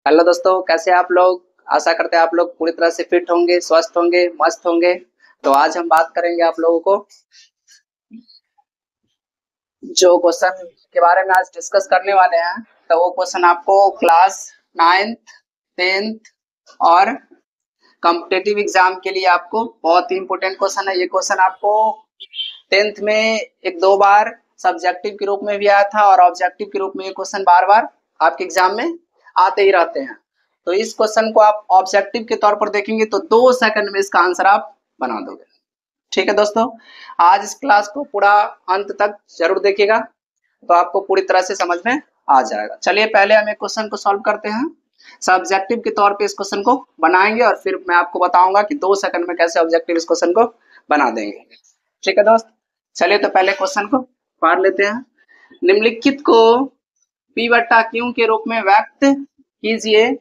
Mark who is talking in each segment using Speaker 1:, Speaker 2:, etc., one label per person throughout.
Speaker 1: Hello दोस्तों, कैसे हैं आप लोग। आशा करते हैं आप लोग पूरी तरह से फिट होंगे, स्वस्थ होंगे, मस्त होंगे। तो आज हम बात करेंगे आप लोगों को जो क्वेश्चन के बारे में आज डिस्कस करने वाले हैं। तो वो क्वेश्चन आपको क्लास 9th 10th और कॉम्पिटिटिव एग्जाम के लिए आपको बहुत ही इंपॉर्टेंट क्वेश्चन है। ये क्वेश्चन आपको 10th में एक दो बार सब्जेक्टिव के रूप में भी आया था और ऑब्जेक्टिव के रूप में ये क्वेश्चन बार बार आपके एग्जाम में आते ही रहते हैं। तो इस क्वेश्चन को आप ऑब्जेक्टिव के तौर पर देखेंगे तो 2 सेकंड में इसका आंसर आप बना दोगे। ठीक है दोस्तों, आज इस क्लास को पूरा अंत तक जरूर देखिएगा तो आपको पूरी तरह से समझ में आ जाएगा। चलिए पहले हम एक क्वेश्चन को सॉल्व करते हैं। सब्जेक्टिव के तौर पे इस क्वेश्चन को बनाएंगे और फिर मैं आपको बताऊंगा कि 2 सेकंड में कैसे ऑब्जेक्टिव इस क्वेश्चन को बना देंगे। ठीक है दोस्त, चलिए तो पहले क्वेश्चन को पढ़ लेते हैं। निम्नलिखित को P बट्टा Q के रूप में व्यक्त कीजिए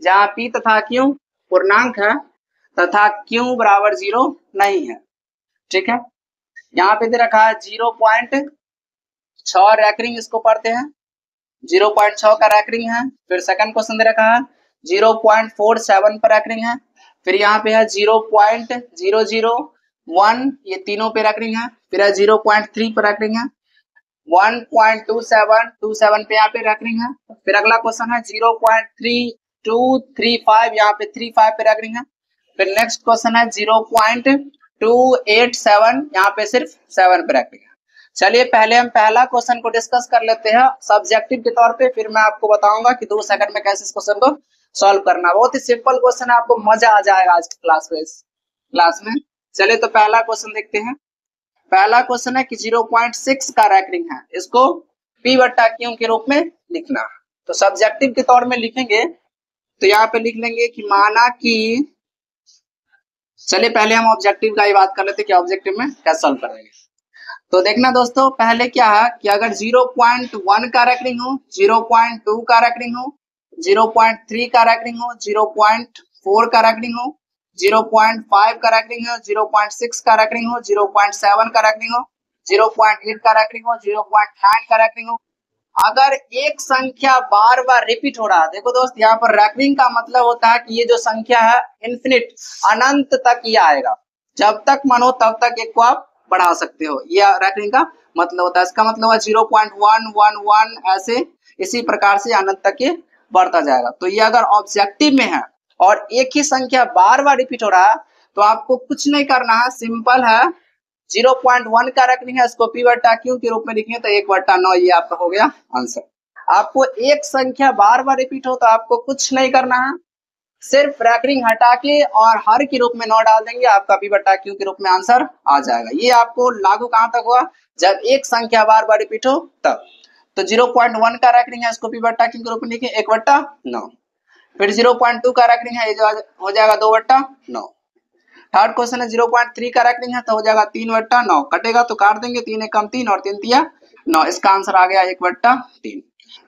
Speaker 1: जहां P तथा Q पूर्णांक है तथा Q बराबर 0 नहीं है। ठीक है, यहाँ पे दे रखा है 0.6 रैकरिंग, इसको पढ़ते हैं। 0.6 का रैकरिंग है। फिर सेकंड क्वेश्चन दे रखा है 0.47 पर रैकरिंग है। फिर यहाँ पे है 0.001, ये तीनों पे रैकरिंग है। फिर है 0.3 पर रैकरिंग है। 1.27 पे यहाँ पे रैकरिंग है। फिर अगला क्वेश्चन है 0.3235, यहाँ पे 35 पे रैकरिंग है। फिर नेक्स्ट क्वेश्चन है 0.287, यहाँ पे सिर्फ 7 पे रैकरिंग है। चलिए पहले हम पहला क्वेश्चन को डिस्कस कर लेते हैं सब्जेक्टिव के तौर पे, फिर मैं आपको बताऊंगा कि 2 सेकंड में कैसे इस क्वेश्चन को सॉल्व करना। बहुत ही सिंपल क्वेश्चन है, आपको मजा आ जाएगा आज की क्लास में। चलिए तो पहला क्वेश्चन देखते हैं। पहला क्वेश्चन है कि 0.6 का रैकरिंग है, इसको P बट्टा Q के रूप में लिखना। तो सब्जेक्टिव के तौर में लिखेंगे तो यहाँ पे लिख लेंगे कि माना कि, चलिए पहले हम ऑब्जेक्टिव का ही बात कर लेते हैं कि ऑब्जेक्टिव में कैसे सॉल्व करेंगे। तो देखना दोस्तों, पहले क्या है कि अगर 0.1 का रैकरिंग हो, 0.2 का रैकरिंग हो, 0.3 का रैकरिंग हो, 0.4 का रैकरिंग हो, 0.5 का रैकरिंग हो, 0.6 का रैकरिंग हो, 0.7 का रैकरिंग हो, 0.8 का रैकरिंग हो, 0.9 का रैकरिंग हो। अगर एक संख्या बार बार रिपीट हो रहा है, देखो दोस्त यहाँ पर रैकरिंग का मतलब होता है कि ये जो संख्या है इन्फिनिट, अनंत तक ये आएगा। जब तक मन हो तब तक एक को आप बढ़ा सकते हो, ये रैकरिंग का मतलब होता है। इसका मतलब है 0.111 ऐसे इसी प्रकार से अनंत तक ये बढ़ता जाएगा। तो ये अगर ऑब्जेक्टिव में है और एक ही संख्या बार बार रिपीट हो रहा है तो आपको कुछ नहीं करना है, सिंपल है। 0.1 का रैकरिंग है, इसको P बट्टा Q के रूप में लिखेंगे तो 1/9, ये आपका हो गया आंसर। आपको एक संख्या बार बार रिपीट हो तो आपको कुछ नहीं करना है, सिर्फ रैकरिंग हटा के और हर के रूप में 9 डाल देंगे, आपका P बट्टा Q के रूप में आंसर आ जाएगा। ये आपको लागू कहां तक हुआ, जब एक संख्या बार बार रिपीट हो तब। तो 0.1 का रैकरिंग है, इसको P बट्टा Q के रूप में लिखे 1/9। फिर 0.2 का रैकरिंग है, ये जो हो जाएगा 2/9। थर्ड क्वेश्चन है 0.3 का रैकरिंग है तो हो जाएगा 3/9, कटेगा तो काट देंगे, 3 एकम 3 और 3 तिया 9, इसका आंसर आ गया 1/3।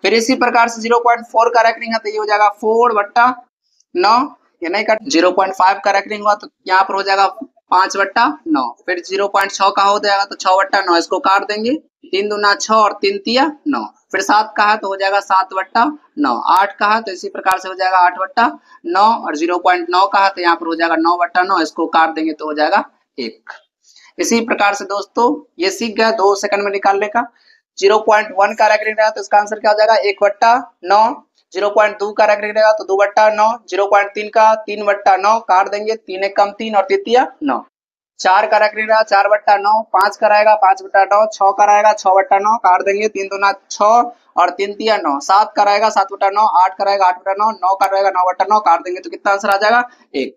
Speaker 1: फिर इसी प्रकार से 0.4 का रैकरिंग है तो ये हो जाएगा 4/9, ये नहीं कट। 0.5 का रैकरिंग हुआ तो यहाँ पर हो जाएगा 5/9। फिर 0.6 का हो जाएगा तो 6/9, इसको काट देंगे, 3 दूना 6 और 3 तिया 9। फिर 7 का है तो हो जाएगा 7/9। 8 का है तो इसी प्रकार से हो जाएगा 8/9 और 0.9 का है तो यहाँ पर हो जाएगा 9/9, इसको काट देंगे तो हो जाएगा 1। इसी प्रकार से दोस्तों ये सीख गया 2 सेकंड में निकालने का। 0.1 का रैकरिंग रहा तो इसका आंसर क्या हो जाएगा 1/9। 0.2 का रैकरिंग रहेगा तो 2/9। 0.3 का 3/9, काट देंगे, 3 एकम 3 और 3 तिया 9। 4 का रैकरिंग रहा 4/9। 5 का रहेगा 5/9। 6 का रहेगा 6/9, काट देंगे, 3 दूना 6 और 3 तिया 9। 7 का रहेगा 7/9। 8 का रहेगा 8/9। 9 का रहेगा 9/9, काट देंगे तो कितना आंसर आ जाएगा 1।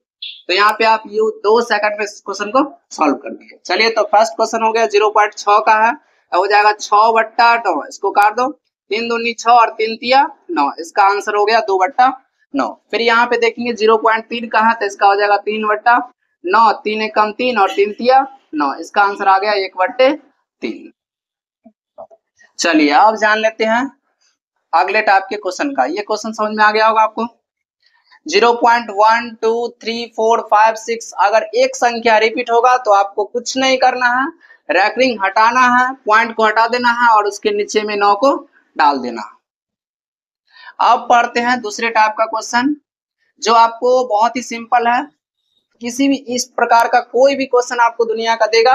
Speaker 1: तो यहाँ पे आप ये 2 सेकंड में इस क्वेश्चन को सॉल्व कर देंगे। चलिए तो फर्स्ट क्वेश्चन हो गया 0.6 का है, हो जाएगा 6/9, इसको काट दो, 3 दूनी 6 और 3 तिया 9, इसका आंसर हो गया 2/9। फिर यहाँ पे देखेंगे 0.3 का है तो इसका हो जाएगा 3/9, 3 एकम 3 और 3 तिया 9, इसका आंसर आ गया 1/3। चलिए अब जान लेते हैं अगले टाइप के क्वेश्चन का। ये क्वेश्चन समझ में आ गया होगा आपको। 0.1 2 3 4 5 6, अगर एक संख्या रिपीट होगा तो आपको कुछ नहीं करना है, रैकरिंग हटाना है, पॉइंट को हटा देना है और उसके नीचे में 9 को डाल देना। अब पढ़ते हैं दूसरे टाइप का क्वेश्चन जो आपको बहुत ही सिंपल है। किसी भी इस प्रकार का कोई भी क्वेश्चन आपको दुनिया का देगा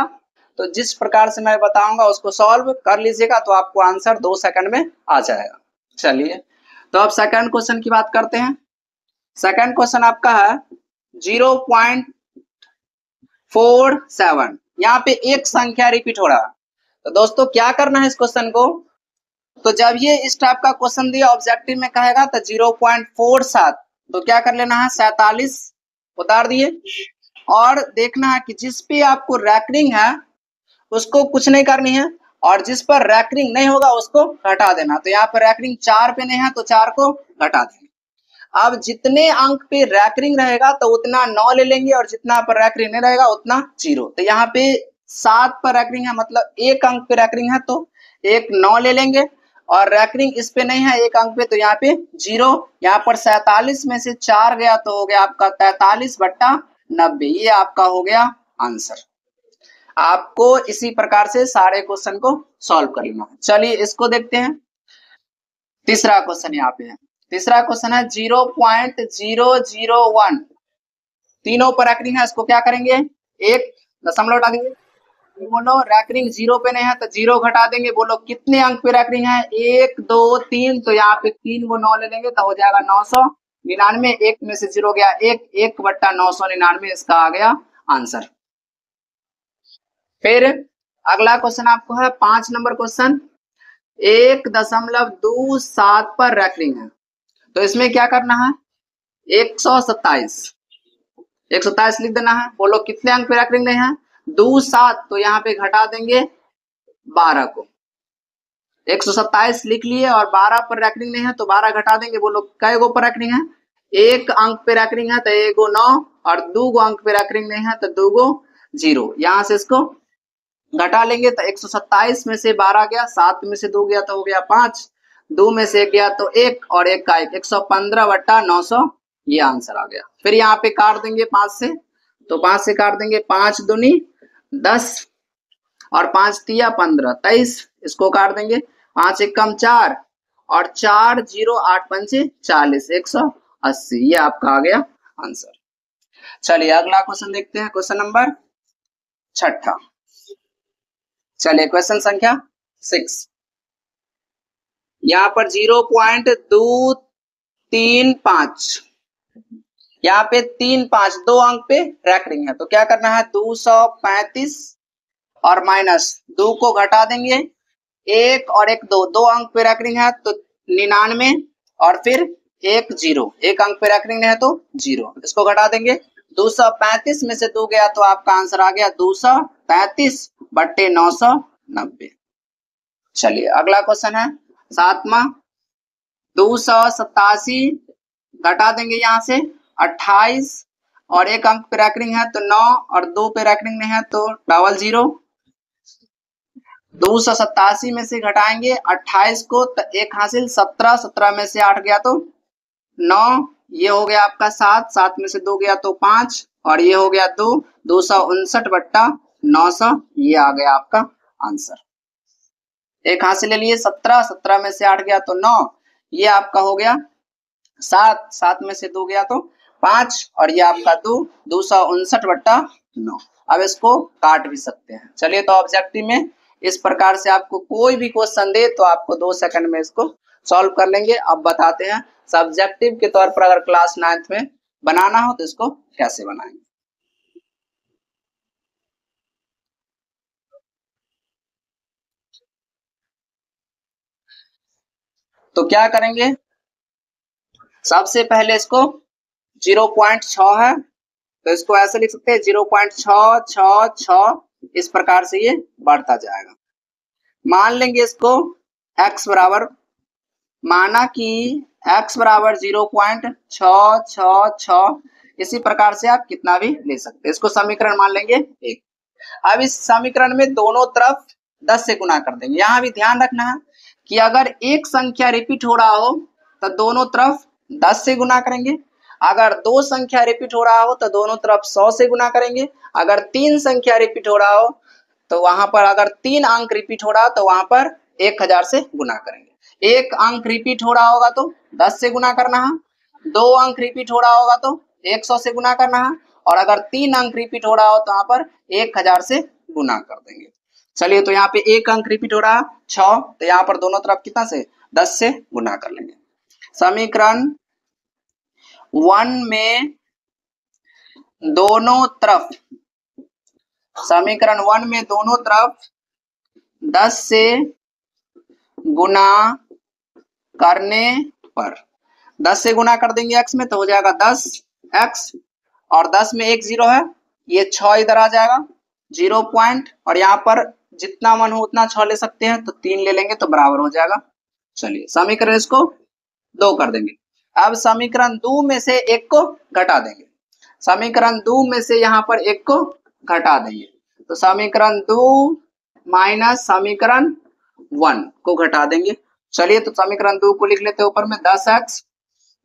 Speaker 1: तो जिस प्रकार से मैं बताऊंगा उसको सॉल्व कर लीजिएगा तो आपको आंसर 2 सेकंड में आ जाएगा। चलिए तो अब सेकंड क्वेश्चन की बात करते हैं। सेकंड क्वेश्चन आपका है 0.47। यहाँ पे एक संख्या रिपीट हो रहा है। तो दोस्तों क्या करना है इस क्वेश्चन को, तो जब ये इस टाइप का क्वेश्चन दिया ऑब्जेक्टिव में कहेगा तो 0.47 तो क्या कर लेना है 47 उतार दिए और देखना है कि जिस पे आपको रैकरिंग है उसको कुछ नहीं करनी है और जिस पर रैकरिंग नहीं होगा उसको घटा देना। तो यहाँ पर रैकरिंग 4 पे नहीं है तो 4 को घटा देंगे। अब जितने अंक पे रैकरिंग रहेगा तो उतना 9 ले लेंगे और जितना पर रैकरिंग नहीं रहेगा उतना 0। तो यहाँ पे 7 पर रैकरिंग है मतलब एक अंक पे रैकरिंग है तो एक 9 ले लेंगे और रैकरिंग इस पे नहीं है एक अंक पे तो यहाँ पे 0। यहाँ पर 47 में से 4 गया तो हो गया आपका 43/90। ये आपका हो गया आंसर। आपको इसी प्रकार से सारे क्वेश्चन को सॉल्व कर लेना है। चलिए इसको देखते हैं। तीसरा क्वेश्चन यहाँ पे है। तीसरा क्वेश्चन है 0.001 तीनों पर रैकरिंग है। इसको क्या करेंगे एक दशमलव हटा देंगे। बोलो रैकरिंग 0 पे नहीं है तो 0 घटा देंगे। बोलो कितने अंक पे रैकरिंग है 1 2 3 तो यहाँ पे 3 को 9 ले लेंगे तो हो जाएगा 999। 1 में से 0 गया 1/999 इसका आ गया आंसर। फिर अगला क्वेश्चन आपको है 5 नंबर क्वेश्चन 1.27 पर रैकरिंग है। तो इसमें क्या करना है 127 लिख देना है। बोलो कितने अंक पे रैकरिंग नहीं है 27 तो यहाँ पे घटा देंगे 12 को। 127 लिख लिए और 12 पर रैकरिंग नहीं है तो 12 घटा देंगे। बोलो कई गो पर रैकरिंग है एक अंक पे रैकरिंग है तो 1 गो 9 और 2 गो अंक पे रैकरिंग नहीं है तो 2 गो 0। यहाँ से इसको घटा लेंगे तो 127 में से 12 गया 7 में से 2 गया तो हो गया 5 2 में से 1 गया तो 1 और 1 का 1 115/900 ये आंसर आ गया। फिर यहाँ पे काट देंगे 5 से तो 5 से काट देंगे 5 दूनी 10 और 5 तिया 15 23 इसको काट देंगे 5 एक कम 4 और 4 0 8 पंचे 40 180 ये आपका आ गया आंसर। चलिए अगला क्वेश्चन देखते हैं क्वेश्चन नंबर 6। चलिए क्वेश्चन संख्या 6 यहाँ पर 0.235 यहाँ पे 3 5 2 अंक पे रैकरिंग है। तो क्या करना है 235 और माइनस 2 को घटा देंगे 1 और 1 2 अंक पे रैकरिंग है तो 99 और फिर 1 0 एक अंक पे रैकरिंग है तो 0 इसको घटा देंगे। 235 में से 2 गया तो आपका आंसर आ गया 235/990। चलिए अगला क्वेश्चन है 7वां 287 घटा देंगे यहाँ से 28 और एक अंक पे रैकरिंग है तो 9 और 2 पे रैकरिंग नहीं है तो 00। 287 में से घटाएंगे 28 को तो 1 हासिल 17 17 में से 8 गया तो 9 ये हो गया आपका 7 7 में से 2 गया तो 5 और ये हो गया 2 259/900 ये आ गया आपका आंसर। 1 हासिल ले लिए 17 17 में से 8 गया तो 9 ये आपका हो गया 7 7 में से 2 गया तो 5 और ये आपका 259/9। अब इसको काट भी सकते हैं। चलिए तो ऑब्जेक्टिव में इस प्रकार से आपको कोई भी क्वेश्चन दे तो आपको 2 सेकंड में इसको सॉल्व कर लेंगे। अब बताते हैं सब्जेक्टिव के तौर पर अगर क्लास 9th में बनाना हो तो इसको कैसे बनाएंगे। तो क्या करेंगे सबसे पहले इसको 0.6 है तो इसको ऐसे लिख सकते हैं 0.666 इस प्रकार से ये बढ़ता जाएगा। मान लेंगे इसको x बराबर माना कि x बराबर 0.666 इसी प्रकार से आप कितना भी ले सकते हैं। इसको समीकरण मान लेंगे 1। अब इस समीकरण में दोनों तरफ 10 से गुना कर देंगे। यहाँ भी ध्यान रखना है कि अगर एक संख्या रिपीट हो रहा हो तो दोनों तरफ 10 से गुना करेंगे। अगर 2 संख्या रिपीट हो रहा हो तो दोनों तरफ 100 से गुना करेंगे। अगर 3 संख्या रिपीट हो रहा हो तो वहां पर अगर 3 अंक रिपीट हो रहा हो तो वहां पर 1000 से गुना करेंगे। एक अंक रिपीट हो रहा होगा तो 10 से गुना करना है, 2 अंक रिपीट हो रहा होगा तो 100 से गुना करना है, और अगर 3 अंक रिपीट हो रहा हो तो यहाँ पर 1000 से गुना कर देंगे। चलिए, तो यहाँ पे एक अंक रिपीट हो रहा है 6, तो यहाँ पर दोनों तरफ कितना से 10 से गुना कर लेंगे। समीकरण 1 में दोनों तरफ, समीकरण 1 में दोनों तरफ 10 से गुना करने पर, 10 से गुना कर देंगे x में तो हो जाएगा 10x, और 10 में एक 0 है, ये 6 इधर आ जाएगा 0 पॉइंट, और यहाँ पर जितना मन हो उतना 6 ले सकते हैं, तो 3 ले लेंगे तो बराबर हो जाएगा। चलिए, समीकरण इसको 2 कर देंगे। अब समीकरण 2 में से एक को घटा देंगे, समीकरण 2 में से यहाँ पर एक को घटा देंगे, तो समीकरण 2 माइनस समीकरण 1 को घटा देंगे। चलिए, तो समीकरण 2 को लिख लेते हैं ऊपर में 10x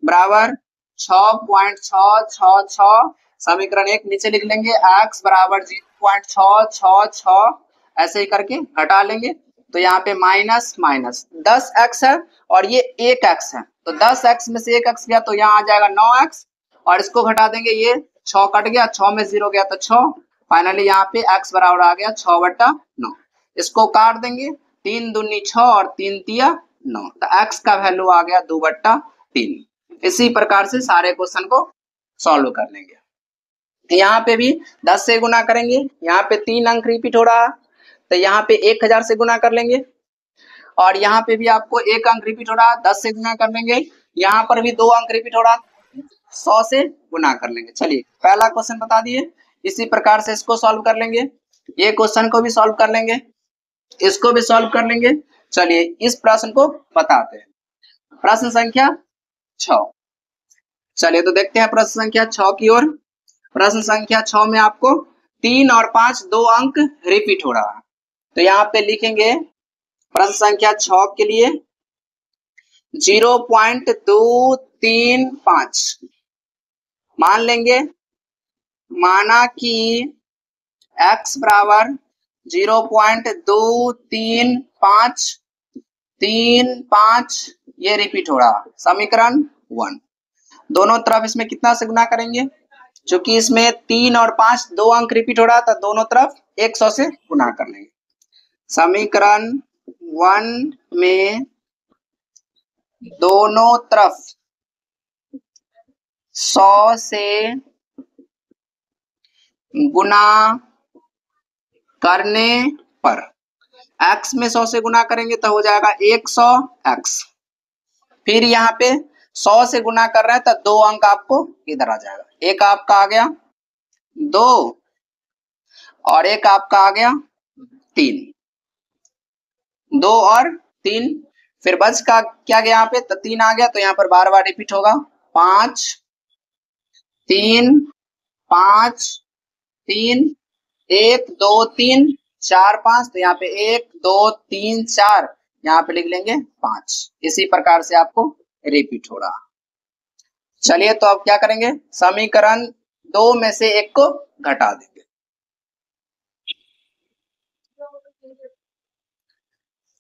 Speaker 1: बराबर 6.666, समीकरण 1 नीचे लिख लेंगे x बराबर 0.666, ऐसे ही करके घटा लेंगे, तो यहाँ पे माइनस माइनस 10x है और ये 1x है, तो 10x में से 1x गया तो यहाँ आ जाएगा 9x, और इसको घटा देंगे, ये 6 कट गया, 6 में 0 गया तो 6, फाइनली यहाँ पे x बराबर आ गया 6/9। इसको काट देंगे, 3 दूनी 6 और 3 तिया 9, तो x का वैल्यू आ गया 2/3। इसी प्रकार से सारे क्वेश्चन को सॉल्व कर लेंगे। यहाँ पे भी 10 से गुना करेंगे, यहाँ पे 3 अंक रिपीट हो रहा है, तो यहाँ पे 1000 से गुना कर लेंगे, और यहाँ पे भी आपको 1 अंक रिपीट हो रहा है, 10 से गुना कर लेंगे, यहाँ पर भी 2 अंक रिपीट हो रहा है, 100 से गुना कर लेंगे। चलिए, पहला क्वेश्चन बता दिए, इसी प्रकार से इसको सॉल्व कर लेंगे, ये क्वेश्चन को भी सॉल्व कर लेंगे, इसको भी सॉल्व कर लेंगे। चलिए, इस प्रश्न को बताते हैं, प्रश्न संख्या 6। चलिए, तो देखते हैं प्रश्न संख्या 6 की ओर। प्रश्न संख्या 6 में आपको 3 और 5 2 अंक रिपीट हो रहा है, तो यहाँ पे लिखेंगे प्रश्न संख्या 6 के लिए 0.235, मान लेंगे, माना कि x बराबर 0.235 ये रिपीट हो रहा, समीकरण 1। दोनों तरफ इसमें कितना से गुना करेंगे, क्योंकि इसमें 3 और 5 2 अंक रिपीट हो रहा था, दोनों तरफ 100 से गुना कर लेंगे। समीकरण 1 में दोनों तरफ 100 से गुना करने पर, x में 100 से गुना करेंगे तो हो जाएगा 100x, फिर यहाँ पे 100 से गुना कर रहे हैं तो 2 अंक आपको इधर आ जाएगा, एक आपका आ गया 2 और एक आपका आ गया 3, 2 और 3, फिर बच का क्या गया यहाँ पे, तो 3 आ गया, तो यहाँ पर बार बार रिपीट होगा, 5 3 5 3 1 2 3 4 5, तो यहाँ पे 1 2 3 4, यहाँ पे लिख लेंगे 5, इसी प्रकार से आपको रिपीट हो रहा। चलिए, तो अब क्या करेंगे, समीकरण 2 में से एक को घटा देंगे,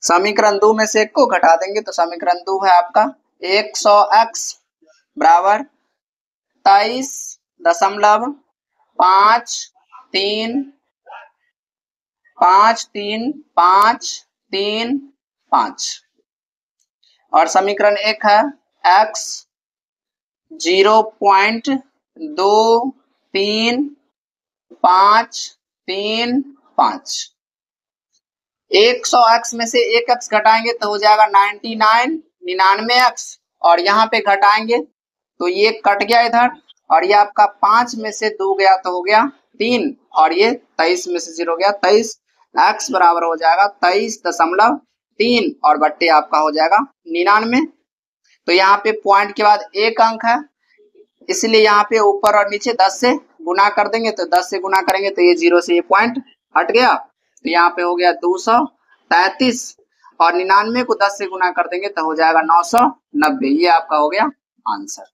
Speaker 1: समीकरण 2 में से एक को घटा देंगे, तो समीकरण 2 है आपका 100x बराबर 23.535353 और समीकरण 1 है x 0.23535। 100x में से 1x घटाएंगे तो हो जाएगा 99x, और यहाँ पे घटाएंगे तो ये कट गया इधर, और ये आपका 5 में से 2 गया तो हो गया 3, और ये 23 में से 0 गया 23, x बराबर हो जाएगा 23.3 और बट्टे आपका हो जाएगा 99। तो यहाँ पे पॉइंट के बाद एक अंक है, इसलिए यहाँ पे ऊपर और नीचे 10 से गुना कर देंगे, तो 10 से गुना करेंगे तो ये 0 से ये पॉइंट हट गया, तो यहाँ पे हो गया 233, और 99 को 10 से गुना कर देंगे तो हो जाएगा 990, ये आपका हो गया आंसर।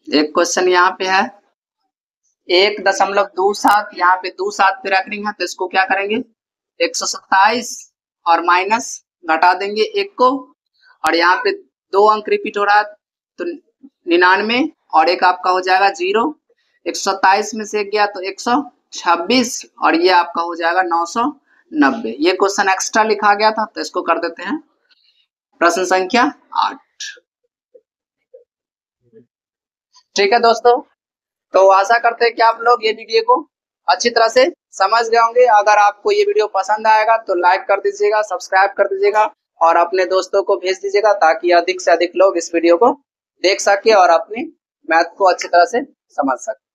Speaker 1: एक क्वेश्चन यहाँ पे है 1.27, यहाँ पे 27 पे रैकरिंग है, तो इसको क्या करेंगे 127 और माइनस घटा देंगे 1 को, और यहाँ पे 2 अंक रिपीट हो रहा है तो 99, और एक आपका हो जाएगा 0। 127 में से गया तो 126, और ये आपका हो जाएगा 990। ये क्वेश्चन एक्स्ट्रा लिखा गया था तो इसको कर देते हैं प्रश्न संख्या 8। ठीक है दोस्तों, तो आशा करते हैं कि आप लोग ये वीडियो को अच्छी तरह से समझ गए होंगे। अगर आपको ये वीडियो पसंद आएगा तो लाइक कर दीजिएगा, सब्सक्राइब कर दीजिएगा और अपने दोस्तों को भेज दीजिएगा ताकि अधिक से अधिक लोग इस वीडियो को देख सके और अपनी मैथ को अच्छी तरह से समझ सके।